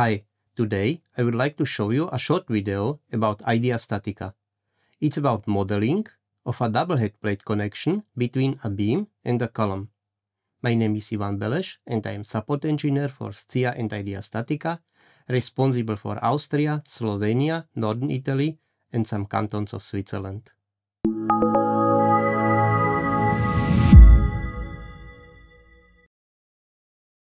Hi, today I would like to show you a short video about Ideastatica. It's about modeling of a double headplate connection between a beam and a column. My name is Ivan Beleš and I am support engineer for SCIA and Ideastatica, responsible for Austria, Slovenia, Northern Italy and some cantons of Switzerland.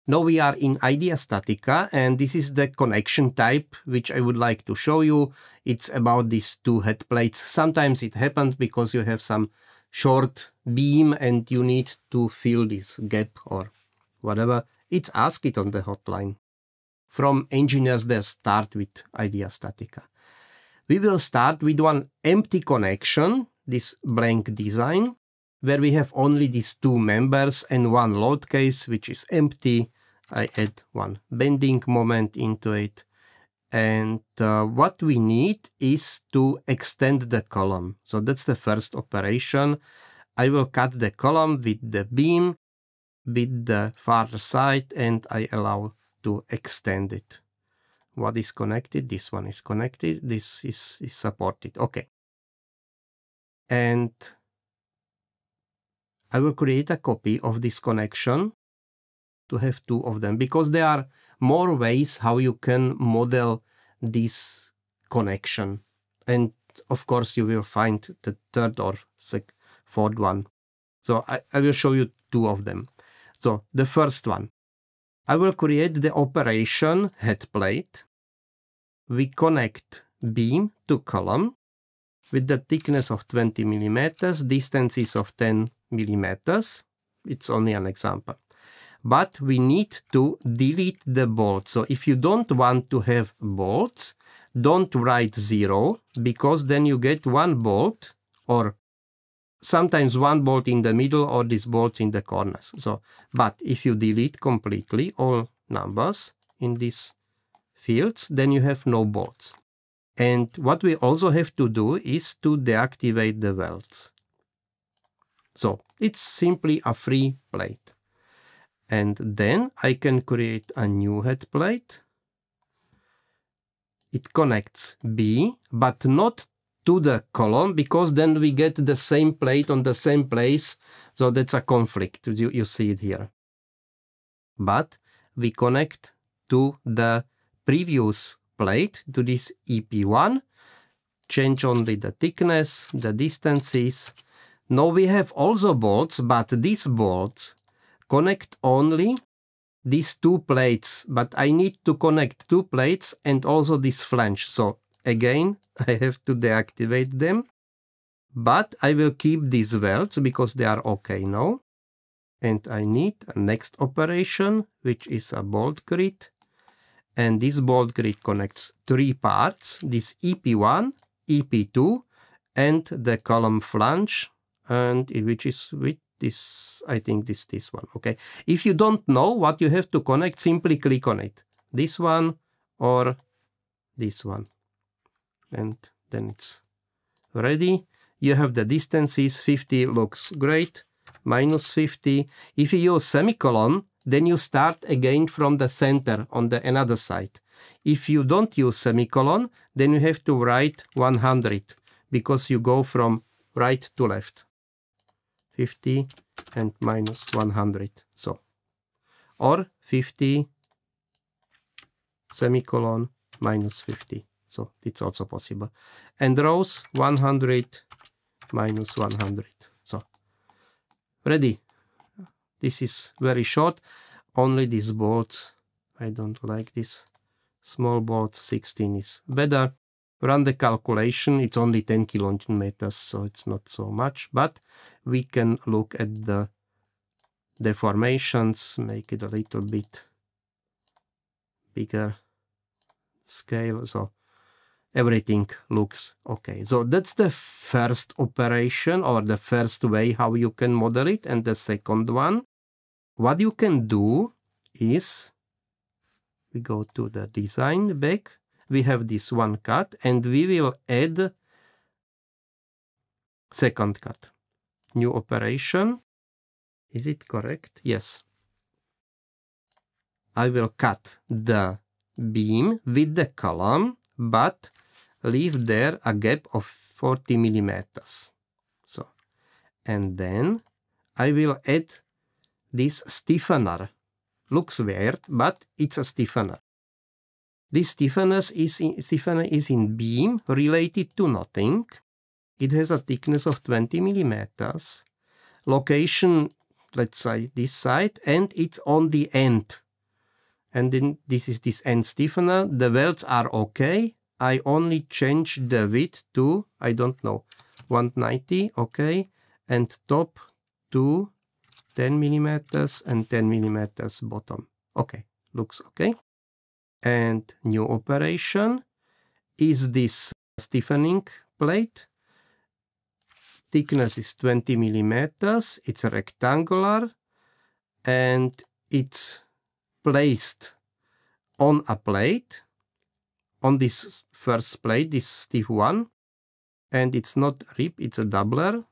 Now we are in Ideastatica and this is the connection type which I would like to show you. It's about these two head plates. Sometimes it happens because you have some short beam and you need to fill this gap or whatever. It's asked it on the hotline. From engineers that start with Ideastatica. We will start with one empty connection, this blank design, where we have only these two members and one load case which is empty. I add one bending moment into it. And what we need is to extend the column. So that's the first operation. I will cut the column with the beam, with the far side, and I allow to extend it. What is connected? This one is connected. This is supported. Okay. And I will create a copy of this connection to have two of them, because there are more ways how you can model this connection. And of course you will find the third or fourth one. So I will show you two of them. So the first one, I will create the operation head plate. We connect beam to column with the thickness of 20 millimeters, distances of 10 millimeters. It's only an example. But we need to delete the bolts. So if you don't want to have bolts, don't write 0, because then you get one bolt or sometimes one bolt in the middle or these bolts in the corners. So, but if you delete completely all numbers in these fields, then you have no bolts. And what we also have to do is to deactivate the welds. So it's simply a free plate. And then I can create a new head plate. It connects B, but not to the column, because then we get the same plate on the same place. So that's a conflict. You see it here. But we connect to the previous plate, to this EP1, change only the thickness, the distances. Now we have also bolts, but these bolts connect only these two plates, but I need to connect two plates and also this flange. So again, I have to deactivate them, but I will keep these welds because they are okay now. And I need a next operation, which is a bolt grid. And this bolt grid connects three parts, this EP1, EP2, and the column flange, and which is with this, I think this one, okay. If you don't know what you have to connect, simply click on it. This one or this one. And then it's ready. You have the distances, 50 looks great, minus 50. If you use semicolon, then you start again from the center on the another side. If you don't use semicolon, then you have to write 100, because you go from right to left. 50 and minus 100. So, or 50 semicolon minus 50. So it's also possible. And rows 100 minus 100. So ready. This is very short. Only these bolts. I don't like this. Small bolts, 16 is better. Run the calculation, it's only 10 kilonewton, so it's not so much, but we can look at the deformations, make it a little bit bigger scale, so everything looks okay. So that's the first operation or the first way how you can model it. And the second one, what you can do is, we go to the design back. We have this one cut and we will add second cut. New operation. Is it correct? Yes. I will cut the beam with the column, but leave there a gap of 40 millimeters. So, and then I will add this stiffener. Looks weird, but it's a stiffener. This stiffener is in beam related to nothing. It has a thickness of 20 millimeters. Location, let's say this side, and it's on the end. And then this is this end stiffener. The welds are okay. I only change the width to, I don't know, 190, okay, and top to 10 millimeters and 10 millimeters bottom. Okay, looks okay. And new operation is this stiffening plate. Thickness is 20 millimeters. It's rectangular and it's placed on a plate, on this first plate, this stiff one, and it's not rib, it's a doubler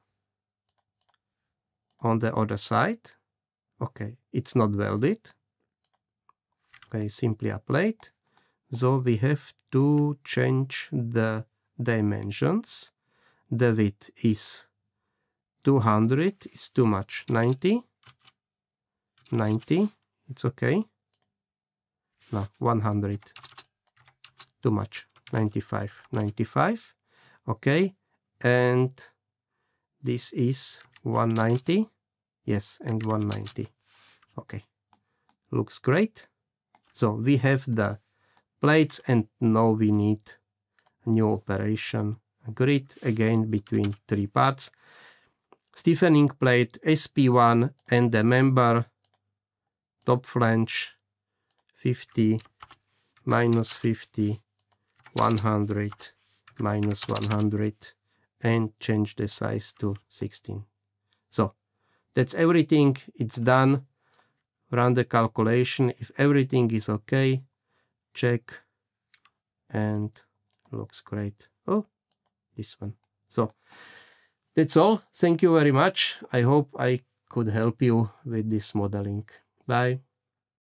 on the other side. Okay, it's not welded. Okay, simply a plate. So we have to change the dimensions. The width is 200, it's too much, 90, it's okay. No, 100, too much, 95, okay. And this is 190, yes, and 190, okay. Looks great. So we have the plates and now we need a new operation, a grid again between three parts. Stiffening plate SP1 and the member top flange 50, minus 50, 100, minus 100, and change the size to 16. So that's everything. It's done. Run the calculation. If everything is okay, check, and looks great. Oh, this one. So that's all. Thank you very much. I hope I could help you with this modeling. Bye.